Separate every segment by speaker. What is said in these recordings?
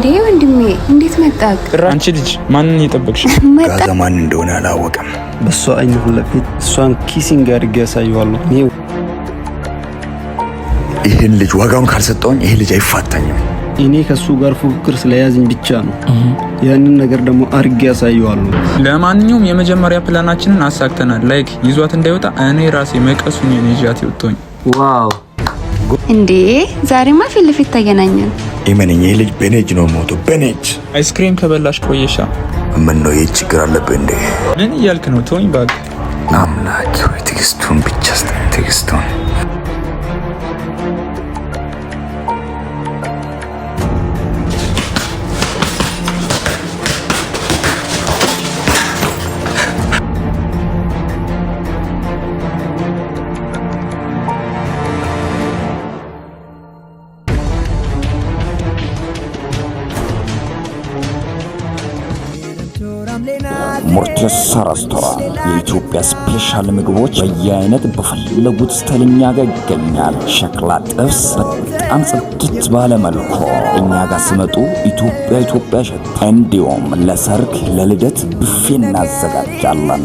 Speaker 1: እንዴ ወንድሜ እንዴት መጣክ?
Speaker 2: አንቺ ልጅ ማንን እየጠበቅሽ?
Speaker 3: ጋዛ ማን እንደሆነ አላወቀም።
Speaker 4: በሷ አይን ለፊት እሷን ኪሲንግ አድርጌ ያሳየዋለሁ።
Speaker 3: ይሄን ልጅ ዋጋውን ካልሰጠውኝ ይሄ ልጅ አይፋታኝም።
Speaker 4: እኔ ከሱ ጋር ፉክክር ስለያዝኝ ብቻ ነው ያንን ነገር ደግሞ አድርጌ ያሳየዋለሁ።
Speaker 2: ለማንኛውም የመጀመሪያ ፕላናችንን አሳክተናል። ላይክ ይዟት እንዳይወጣ እኔ ራሴ መቀሱኝ ይዣት ይወጣኝ።
Speaker 4: ዋው
Speaker 1: እንዴ ዛሬማ ፊት ለፊት ተገናኘን።
Speaker 3: እመነኝ ይሄ ልጅ በኔጅ ነው ሞቶ በኔጅ።
Speaker 2: አይስክሪም ከበላሽ ቆየሻ።
Speaker 3: ምን ነው የችግር አለብህ እንዴ?
Speaker 2: ምን እያልክ ነው? ተወኝ ባክ።
Speaker 3: አምላክ ትዕግስቱን ብቻ ስጠኝ ትዕግስቱን።
Speaker 5: ሞርቴስ ሬስቶራንት የኢትዮጵያ ስፔሻል ምግቦች በየአይነት በፈለጉት ስታይልኛ ጋር ይገኛል። ሸክላ ጥብስ በጣም ጽድት ባለ መልኩ እኛ ጋር ሲመጡ ኢትዮጵያ ሸታ። እንዲሁም ለሰርግ ለልደት ቡፌ እናዘጋጃለን።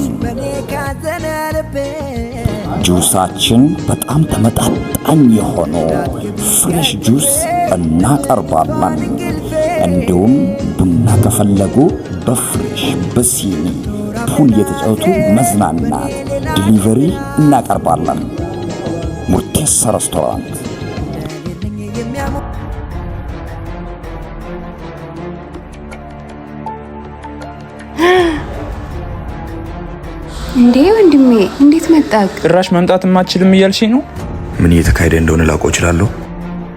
Speaker 5: ጁሳችን በጣም ተመጣጣኝ የሆኑ ፍሬሽ ጁስ እናቀርባለን። እንዲሁም ቡና ከፈለጉ በፍሬሽ በሲኒ ፑል የተጫወቱ መዝናናት ዲሊቨሪ እናቀርባለን። ሞርቴስ ሬስቶራንት።
Speaker 1: እንዴ ወንድሜ እንዴት መጣክ?
Speaker 2: ጭራሽ መምጣት ማችልም እያልሽኝ ነው?
Speaker 3: ምን እየተካሄደ እንደሆነ ላውቀው እችላለሁ?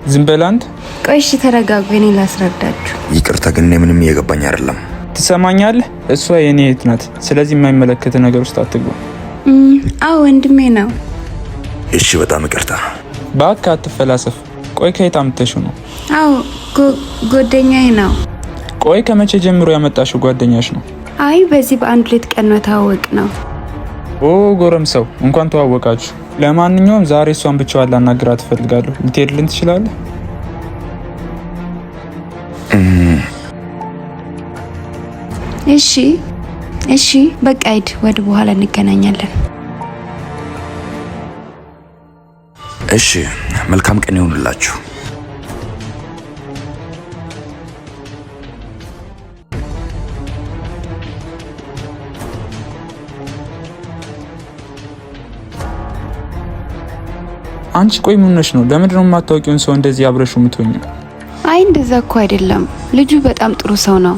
Speaker 2: ዝም በል አንተ።
Speaker 1: ቆይ እሺ ተረጋጉ፣ እኔ ላስረዳችሁ።
Speaker 3: ይቅርታ ግን እኔ ምንም እየገባኝ አይደለም።
Speaker 2: ትሰማኛለህ? እሷ የኔ እህት ናት። ስለዚህ የማይመለከት ነገር ውስጥ አትግባ።
Speaker 1: አዎ ወንድሜ ነው።
Speaker 3: እሺ በጣም ይቅርታ።
Speaker 2: ባካ አትፈላሰፍ። ቆይ ከየት አምጥተሽው ነው?
Speaker 1: አዎ ጓደኛዬ ነው።
Speaker 2: ቆይ ከመቼ ጀምሮ ያመጣሽው ጓደኛሽ ነው?
Speaker 1: አይ በዚህ በአንድ ሌት ቀን ነው ታወቅ ነው።
Speaker 2: ኦ ጎረምሳው እንኳን ተዋወቃችሁ። ለማንኛውም ዛሬ እሷን ብቻዋን ላናግራት እፈልጋለሁ። ልትሄድልን ትችላለህ?
Speaker 1: እሺ በቃ ሂድ፣ ወደ በኋላ እንገናኛለን።
Speaker 3: እሺ መልካም ቀን ይሁንላችሁ።
Speaker 2: አንቺ ቆይ ምን ሆነሽ ነው? ለምንድን ነው የማታውቂውን ሰው እንደዚህ አብረሽው የምትሆኚው?
Speaker 1: አይ እንደዛ እኮ አይደለም፣ ልጁ በጣም ጥሩ ሰው ነው።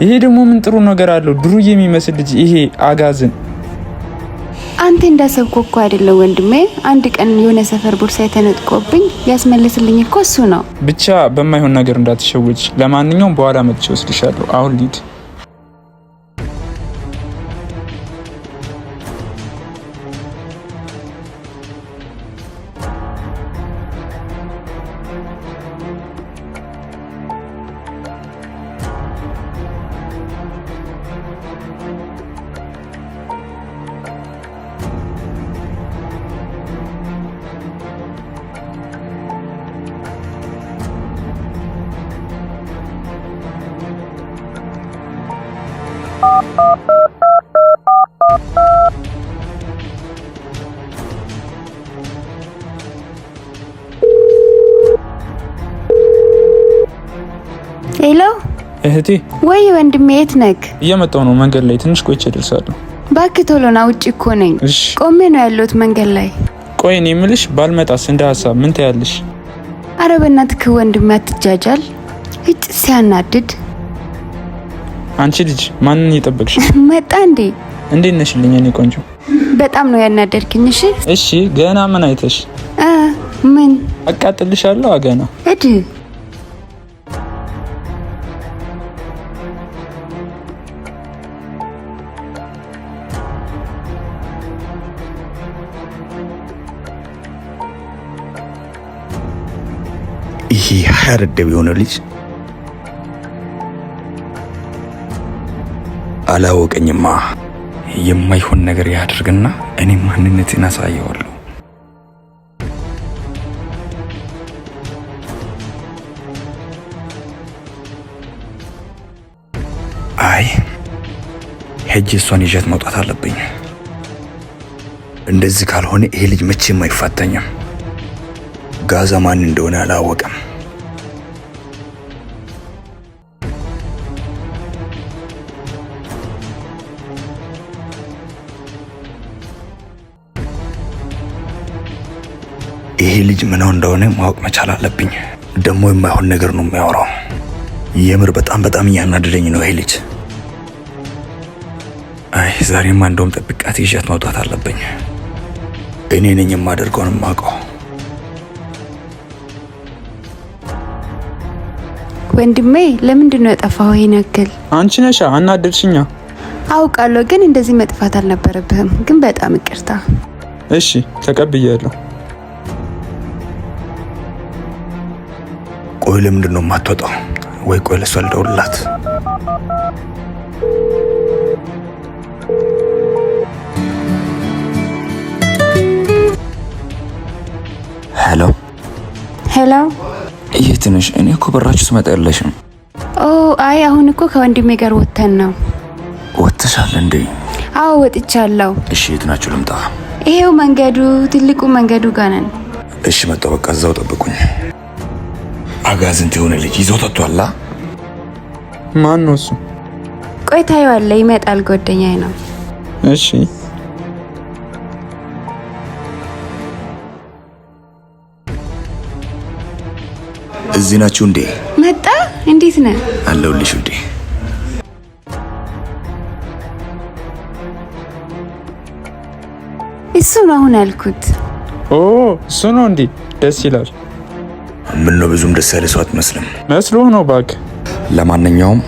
Speaker 2: ይሄ ደግሞ ምን ጥሩ ነገር አለው? ድሩዬ የሚመስል ልጅ ይሄ አጋዝን።
Speaker 1: አንተ እንዳሰብኩ እኮ አይደለም ወንድሜ። አንድ ቀን የሆነ ሰፈር ቦርሳ ተነጥቆብኝ ያስመለስልኝ እኮ እሱ ነው።
Speaker 2: ብቻ በማይሆን ነገር እንዳትሸወጂ። ለማንኛውም በኋላ መጥቼ ወስድሻለሁ። አሁን ልሂድ።
Speaker 1: ሄሎ
Speaker 2: እህቴ።
Speaker 1: ወይ ወንድሜ የት ነህ?
Speaker 2: እየመጣሁ ነው። መንገድ ላይ ትንሽ ቆይቼ እደርሳለሁ።
Speaker 1: እባክህ ቶሎ ና፣ ውጪ እኮ ነኝ።
Speaker 2: እሺ
Speaker 1: ቆሜ ነው ያለሁት መንገድ ላይ።
Speaker 2: ቆይ እኔ የምልሽ ባልመጣስ እንደ ሀሳብ ምን ታያለሽ?
Speaker 1: አረ በእናትህ ወንድሜ አትጃጃል። እጭ ሲያናድድ።
Speaker 2: አንቺ ልጅ ማንን እየጠበቅሽ?
Speaker 1: መጣ እንዴ?
Speaker 2: እንዴት ነሽልኝ እኔ ቆንጆ?
Speaker 1: በጣም ነው ያናደርክኝ።
Speaker 2: እሺ ገና ምን አይተሽ?
Speaker 1: ምን
Speaker 2: አቃጥልሻለሁ? ገና
Speaker 1: እድ
Speaker 3: ይሄ ሀረደብ የሆነ ልጅ አላወቀኝማ። የማይሆን ነገር ያድርግና እኔ ማንነቴን አሳየዋለሁ። አይ ሄጄ እሷን ይዣት መውጣት አለብኝ። እንደዚህ ካልሆነ ይሄ ልጅ መቼም አይፋታኝም። ጋዛ ማን እንደሆነ አላወቀም። ይሄ ልጅ ምነው እንደሆነ ማወቅ መቻል አለብኝ። ደግሞ የማይሆን ነገር ነው የሚያወራው። የምር በጣም እያናደደኝ ነው ይሄ ልጅ። አይ ዛሬማ እንደውም ጠብቃት ይዣት መውጣት አለብኝ። እኔ ነኝ የማደርገውን የማውቀው።
Speaker 1: ወንድሜ ለምንድን ነው የጠፋኸው? ይሄን ያክል
Speaker 2: አንቺ ነሻ አናደድሽኛ።
Speaker 1: አውቃለሁ፣ ግን እንደዚህ መጥፋት አልነበረብህም። ግን በጣም ይቅርታ።
Speaker 2: እሺ ተቀብያለሁ።
Speaker 3: ቆይ ለምንድን ነው የማትወጣው? ወይ ቆይ ለሷ ልደውልላት።
Speaker 1: ሄሎ
Speaker 5: የት ነሽ? እኔ እኮ በራችሁ ስመጣ የለሽም።
Speaker 1: ኦ አይ አሁን እኮ ከወንድሜ ጋር ወተን ነው።
Speaker 5: ወጥተሻል እንዴ?
Speaker 1: አዎ ወጥቻለሁ።
Speaker 3: እሺ የት ናችሁ? ልምጣ?
Speaker 1: ይሄው መንገዱ፣ ትልቁ መንገዱ ጋር ነን።
Speaker 3: እሺ መጣሁ። በቃ እዛው ጠብቁኝ። አጋዝንት የሆነ ልጅ ይዞ ተጥቷላ።
Speaker 2: ማን ነው እሱ?
Speaker 1: ቆይ ታየዋለህ፣ ይመጣል። ጓደኛዬ ነው።
Speaker 2: እሺ
Speaker 3: እዚህ ናችሁ እንዴ?
Speaker 1: መጣ። እንዴት ነህ?
Speaker 3: አለሁልሽ ውዴ።
Speaker 1: እሱ ነው አሁን ያልኩት።
Speaker 2: ኦ እሱ ነው እንዴ? ደስ ይላል።
Speaker 3: ምን ነው ብዙም ደስ ያለ ሰው አትመስልም።
Speaker 2: መስሎህ ነው እባክህ።
Speaker 3: ለማንኛውም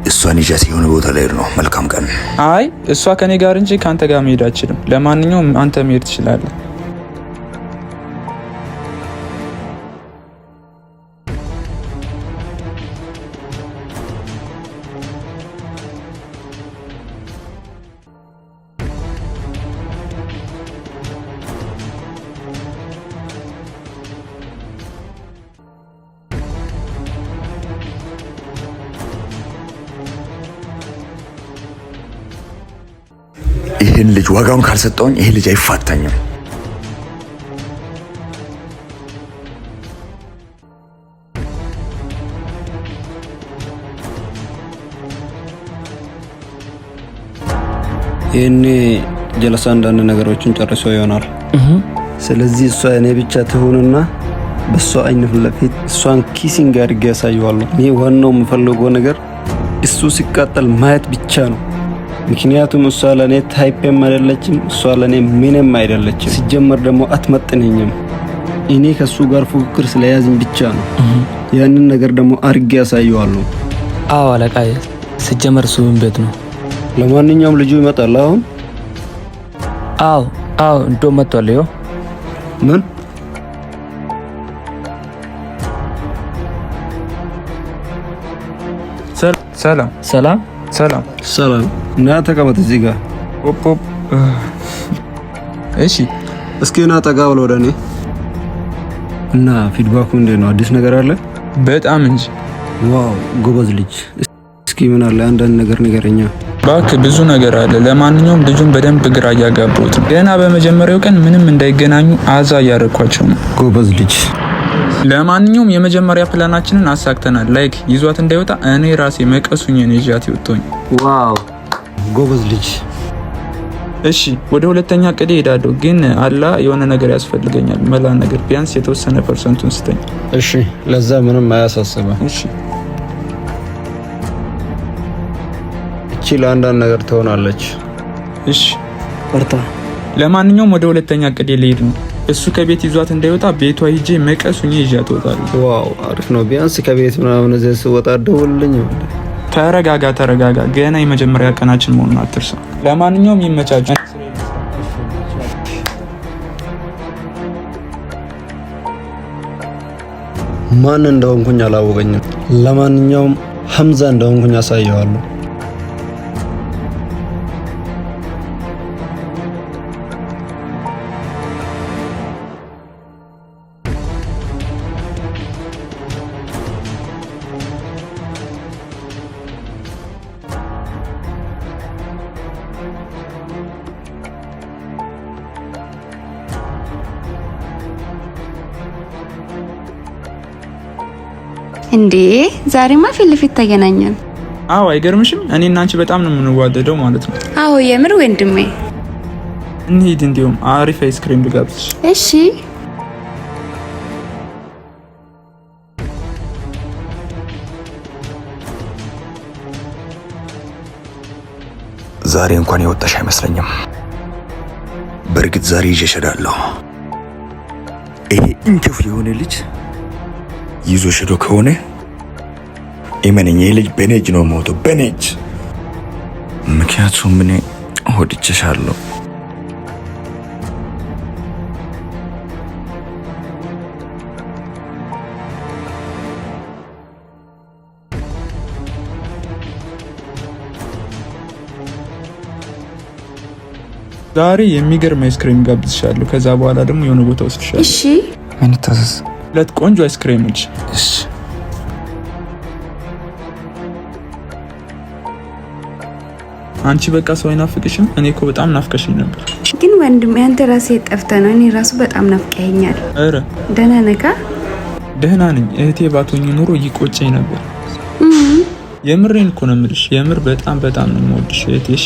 Speaker 3: እሷን ይዣት የሆነ ቦታ ላይ ነው። መልካም ቀን።
Speaker 2: አይ እሷ ከኔ ጋር እንጂ ካንተ ጋር መሄድ አትችልም። ለማንኛውም አንተ መሄድ ትችላለህ።
Speaker 3: ይህን ልጅ ዋጋውን ካልሰጠውኝ ይሄ ልጅ አይፋታኝም።
Speaker 4: ይህኔ ጀለሳ አንዳንድ ነገሮችን ጨርሶ ይሆናል። ስለዚህ እሷ እኔ ብቻ ትሆንና በእሷ አይን ፊት ለፊት እሷን ኪሲንግ አድርጌ ያሳየዋለሁ። እኔ ዋናው የምፈልገው ነገር እሱ ሲቃጠል ማየት ብቻ ነው። ምክንያቱም እሷ ለኔ ታይፕም አይደለችም፣ እሷ ለኔ ምንም አይደለችም። ሲጀመር ደግሞ አትመጥነኝም። እኔ ከሱ ጋር ፉክክር ስለያዝኝ ብቻ ነው። ያንን ነገር ደግሞ አርጌ ያሳየዋለሁ።
Speaker 6: አዎ አለቃዬ፣ ሲጀመር እሱ ቤት ነው።
Speaker 4: ለማንኛውም ልጁ ይመጣል አሁን።
Speaker 6: አዎ እንደው መጥቷል። ይኸው
Speaker 4: ምን ሰላም እና ተቀመጥ እዚህ ጋር።
Speaker 2: እሺ
Speaker 4: እስኪ ና ጠጋ ብሎ ወደ እኔ እና ፊድባኩ እንዴት ነው? አዲስ ነገር አለ?
Speaker 2: በጣም እንጂ።
Speaker 4: ዋው ጎበዝ ልጅ። እስኪ ምን አለ? አንዳንድ ነገር ንገረኛ።
Speaker 2: እባክህ ብዙ ነገር አለ። ለማንኛውም ልጁን በደንብ ግራ እያጋባሁት ነው። ገና በመጀመሪያው ቀን ምንም እንዳይገናኙ አዛ እያደረኳቸው ነው።
Speaker 4: ጎበዝ ልጅ።
Speaker 2: ለማንኛውም የመጀመሪያ ፕላናችንን አሳክተናል። ላይክ ይዟት እንዳይወጣ እኔ ራሴ መቀሱኝ ነው ይዣት ይወጣኝ።
Speaker 4: ዋው ጎበዝ ልጅ።
Speaker 2: እሺ ወደ ሁለተኛ ቅዴ ሄዳለሁ፣ ግን አላ የሆነ ነገር ያስፈልገኛል። መላ ነገር ቢያንስ የተወሰነ ፐርሰንቱን ስተኝ።
Speaker 4: እሺ ለዛ ምንም አያሳስበ።
Speaker 2: እሺ
Speaker 4: እቺ ለአንዳንድ ነገር ትሆናለች።
Speaker 2: እሺ
Speaker 4: በርታ።
Speaker 2: ለማንኛውም ወደ ሁለተኛ ቅዴ ልሄድ ነው። እሱ ከቤት ይዟት እንዳይወጣ ቤቷ ሂጄ መቀሱኝ ይዣት እወጣለሁ።
Speaker 4: ዋው አሪፍ ነው። ቢያንስ ከቤት ምናምን እዚህ ስወጣ ደውልልኝ።
Speaker 2: ተረጋጋ። ገና የመጀመሪያ ቀናችን መሆኑን አትርሳ። ለማንኛውም ይመቻቹ።
Speaker 4: ማን እንደሆንኩኝ አላወቀኝም። ለማንኛውም ሐምዛ እንደሆንኩኝ አሳየዋለሁ።
Speaker 1: እንዴ ዛሬማ ፊት ለፊት ተገናኘን።
Speaker 2: አዎ አይገርምሽም? እኔና አንቺ በጣም ነው የምንዋደደው ማለት ነው።
Speaker 1: አዎ የምር ወንድሜ።
Speaker 2: እንሂድ፣ እንዲሁም አሪፍ አይስክሪም ልጋብዝሽ።
Speaker 1: እሺ
Speaker 3: ዛሬ እንኳን የወጣሽ አይመስለኝም። በእርግጥ ዛሬ ይዤሽ እሄዳለሁ። ይሄ እንክፍ የሆነ ልጅ ይዞሽ ሄዶ ከሆነ እመነኝ፣ ይሄ ልጅ በኔ እጅ ነው የሞተው፣ በኔ እጅ። ምክንያቱም እኔ ወድጄሻለሁ።
Speaker 2: ዛሬ የሚገርም አይስክሪም ጋብዝሻለሁ። ከዛ በኋላ ደግሞ የሆነ ቦታ ወስድሻለሁ።
Speaker 1: እሺ
Speaker 6: ምን ይታዘዝ?
Speaker 2: 2 ቆንጆ አይስክሪሞች።
Speaker 6: እሺ
Speaker 2: አንቺ በቃ ሰው አይናፍቅሽም? እኔ እኮ በጣም ናፍቀሽኝ ነበር።
Speaker 1: ግን ወንድሜ አንተ ራስህ ጠፍተህ ነው። እኔ ራሱ በጣም ናፍቀኸኛል።
Speaker 2: ኧረ
Speaker 1: ደህና ነህ?
Speaker 2: ደህና ነኝ። እህቴ ባትሆኚ ኑሮ ይቆጨኝ ነበር። የምሬን እኮ ነው የምልሽ። የምር በጣም በጣም ነው የምወድሽ እህቴ። እሺ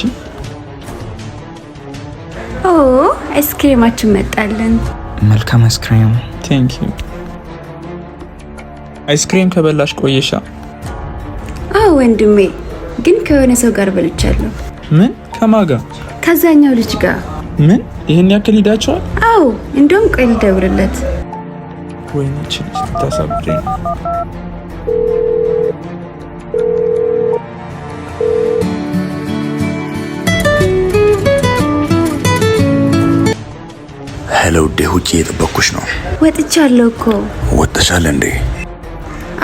Speaker 1: ኦ አይስክሪማችን መጣልን።
Speaker 6: መልካም አይስክሪም።
Speaker 2: ቴንክ ዩ። አይስክሪም ከበላሽ ቆየሻ?
Speaker 1: አዎ ወንድሜ፣ ግን ከሆነ ሰው ጋር በልቻለሁ።
Speaker 2: ምን? ከማን ጋር?
Speaker 1: ከዛኛው ልጅ ጋር።
Speaker 2: ምን? ይሄን ያክል ሄዳችኋል?
Speaker 1: አዎ እንደውም ቆይ ልደውልለት።
Speaker 2: ወይኔ ልጅ ታሳብረኝ።
Speaker 3: ሄሎ ውዴ፣ ውጪ እየጠበኩሽ ነው።
Speaker 1: ወጥቻለሁ እኮ።
Speaker 3: ወጥተሻል እንዴ?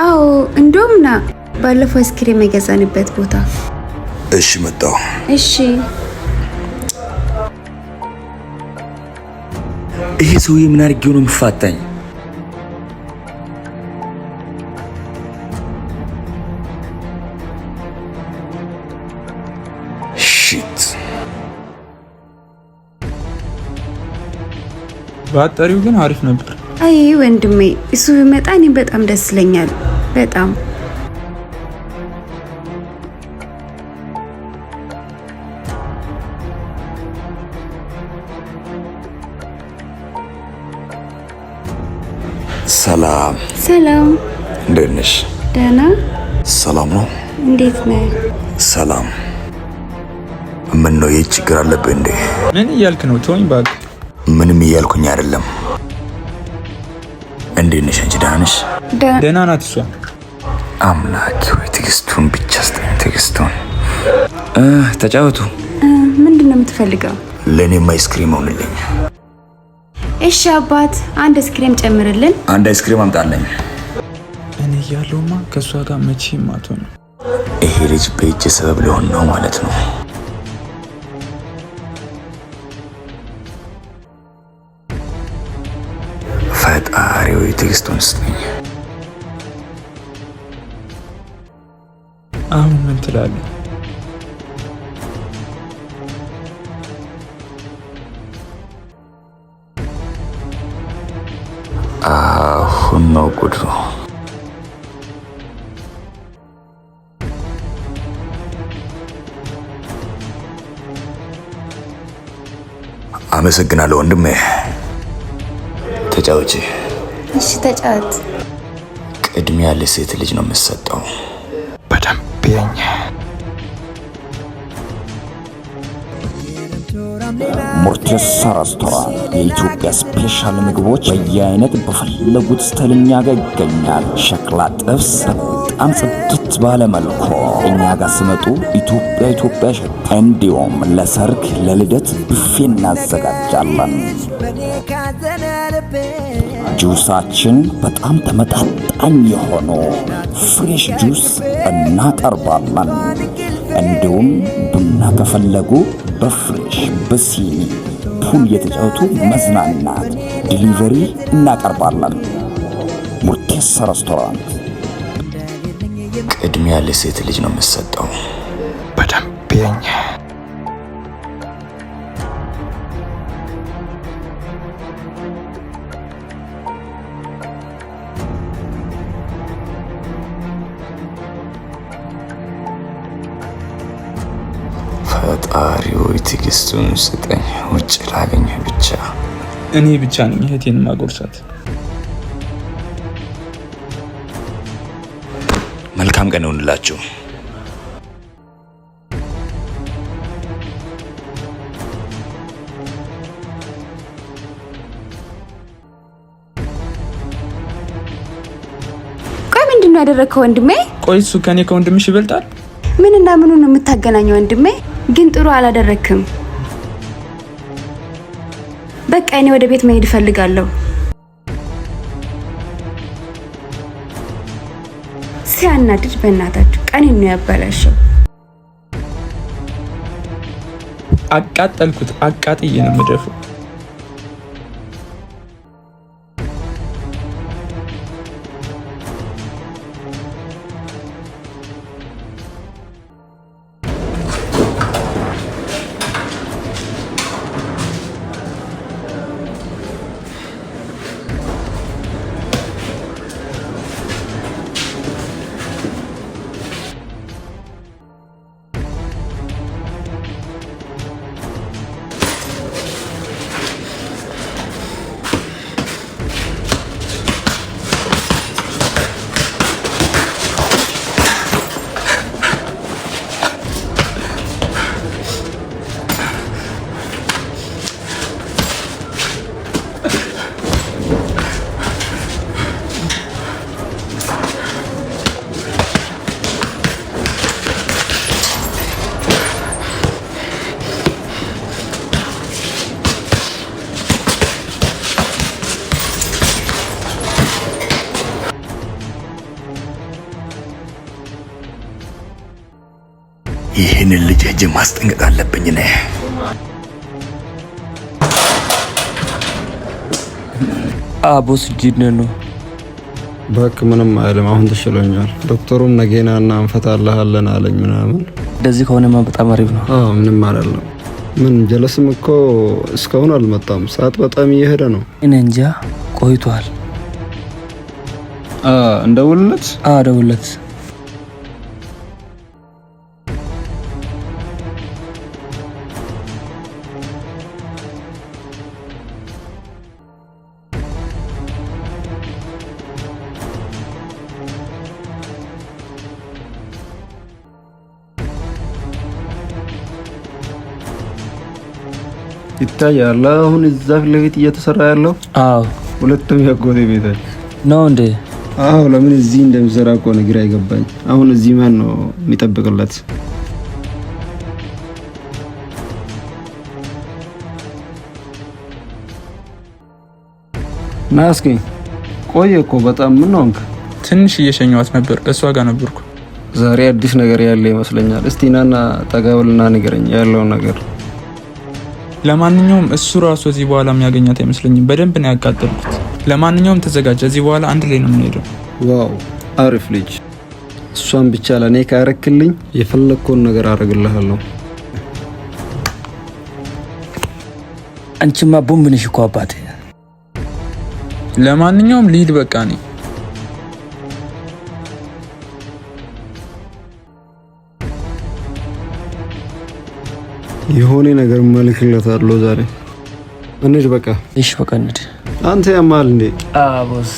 Speaker 1: አዎ እንደውም ና ባለፈው አይስክሪም የገዛንበት ቦታ።
Speaker 3: እሺ መጣሁ።
Speaker 1: እሺ
Speaker 3: ይሄ ሰውዬ ምን አድርጌው ነው የምፋታኝ? ሺት።
Speaker 2: ባጠሪው ግን አሪፍ ነበር።
Speaker 1: አይ ወንድሜ፣ እሱ ቢመጣ እኔ በጣም ደስ ይለኛል። በጣም
Speaker 3: ሰላም።
Speaker 1: ሰላም።
Speaker 3: እንዴት ነሽ?
Speaker 1: ደህና።
Speaker 3: ሰላም ነው?
Speaker 1: እንዴት ነህ?
Speaker 3: ሰላም። ምን ነው ችግር አለብህ እንዴ?
Speaker 2: ምን እያልክ ነው? ተወኝ እባክህ።
Speaker 3: ምንም እያልኩኝ አይደለም። እንዴት ነሽ አንቺ? ደህና ነሽ?
Speaker 2: ደህና ናት እሷ።
Speaker 3: አምላክ ሆይ ትዕግስቱን ብቻ ስጠኝ፣ ትዕግስቱን። ተጫወቱ።
Speaker 1: ምንድን ነው የምትፈልገው?
Speaker 3: ለእኔም አይስክሪም ሆንልኝ።
Speaker 1: እሺ አባት፣ አንድ አይስክሪም ጨምርልን።
Speaker 3: አንድ አይስክሪም አምጣልኝ።
Speaker 2: እኔ እያለሁማ ከእሷ ጋር መቼም አትሆንም።
Speaker 3: ይሄ ልጅ በእጅ ሰበብ ሊሆን ነው ማለት ነው። ፈጣሪው ትዕግስቱን ስጠኝ።
Speaker 2: አሁን ምን ትላለህ?
Speaker 3: አሁን ነው ጉዱ። አመሰግናለሁ ወንድሜ። ተጫወቺ።
Speaker 1: እሺ ተጫወት።
Speaker 3: ቅድሚያ ለሴት ልጅ ነው የምትሰጠው። በደንብ ያኝ።
Speaker 5: ሞርቴሳ ሬስቶራንት የኢትዮጵያ ስፔሻል ምግቦች በየአይነት በፈለጉት ስታይል እኛ ጋር ይገኛል። ሸክላ ጥብስ በጣም ጽድት ባለ መልኩ እኛ ጋር ሲመጡ ኢትዮጵያ ሸታ። እንዲሁም ለሰርግ ለልደት ብፌ እናዘጋጃለን። ጁሳችን በጣም ተመጣጣኝ የሆኑ ፍሬሽ ጁስ እናቀርባለን። እንዲሁም ቡና ከፈለጉ በፍሬሽ በሲኒ ፑል የተጫወቱ መዝናናት ዲሊቨሪ እናቀርባለን። ሞርቴሳ ሬስቶራንት።
Speaker 3: ቅድሚያ ለሴት ልጅ ነው የምትሰጠው። በደንብ ያኝ።
Speaker 7: ፈጣሪው ትዕግስቱን ስጠኝ፣ ውጭ ላገኘህ ብቻ።
Speaker 2: እኔ ብቻ ነኝ እህቴን ማጎርሳት።
Speaker 3: መልካም ቀን ይሁንላችሁ።
Speaker 1: ቆይ ምንድነው ያደረግከው ወንድሜ?
Speaker 2: ቆይ እሱ ከኔ ከወንድምሽ ይበልጣል?
Speaker 1: ምንና ምኑን የምታገናኘው ወንድሜ? ግን ጥሩ አላደረክም። በቃ እኔ ወደ ቤት መሄድ እፈልጋለሁ። ሲያናድድ በእናታችሁ ቀኔን ነው ያበላሸው።
Speaker 2: አቃጠልኩት። አቃጥዬ ነው የምደፈው።
Speaker 3: ይህንን ልጅ ሄጄ ማስጠንቀቅ አለብኝ ነህ።
Speaker 6: ቦስ ጂድነ ነው።
Speaker 4: በቃ ምንም አይልም፣ አሁን ተሽሎኛል። ዶክተሩም ነገና እና እንፈታለሃለን አለኝ ምናምን።
Speaker 6: እንደዚህ ከሆነማ በጣም አሪፍ ነው።
Speaker 4: ምንም አይደለም። ምን ጀለስም እኮ እስካሁን አልመጣም። ሰዓት በጣም እየሄደ ነው።
Speaker 6: እኔ እንጃ ቆይቷል።
Speaker 4: እንደውልለት
Speaker 6: ደውልለት።
Speaker 4: ይታያል። አሁን እዛ ፊት ለፊት እየተሰራ ያለው ሁለቱም ያጎቴ ቤቶች
Speaker 6: ነው እንዴ?
Speaker 4: ለምን እዚህ እንደምሰራ እኮ ነው ግራ አይገባኝ። አሁን እዚህ ማን ነው የሚጠብቅለት? ናስኪ ቆየ እኮ በጣም ምን ሆንክ?
Speaker 2: ትንሽ እየሸኘዋት ነበር፣ እሷ ጋር ነበርኩ።
Speaker 4: ዛሬ አዲስ ነገር ያለ ይመስለኛል። እስቲ ናና ጠጋብልና ንገረኝ ያለውን ነገር።
Speaker 2: ለማንኛውም እሱ ራሱ እዚህ በኋላ የሚያገኛት አይመስለኝም። በደንብ ነው ያቃጠልኩት። ለማንኛውም ተዘጋጅ፣ እዚህ በኋላ አንድ ላይ ነው የምንሄደው።
Speaker 4: ዋው አሪፍ ልጅ። እሷን ብቻ ለኔ ካረክልኝ የፈለግከውን ነገር አደርግልሃለሁ።
Speaker 6: አንቺማ ቦምብ ነሽ እኮ አባቴ።
Speaker 2: ለማንኛውም ልሂድ በቃ ነኝ።
Speaker 4: የሆነ ነገር መልክለታለሁ ዛሬ። እንሂድ በቃ።
Speaker 6: እሺ በቃ እንሂድ።
Speaker 4: አንተ ያማል እንዴ?
Speaker 6: ቦስ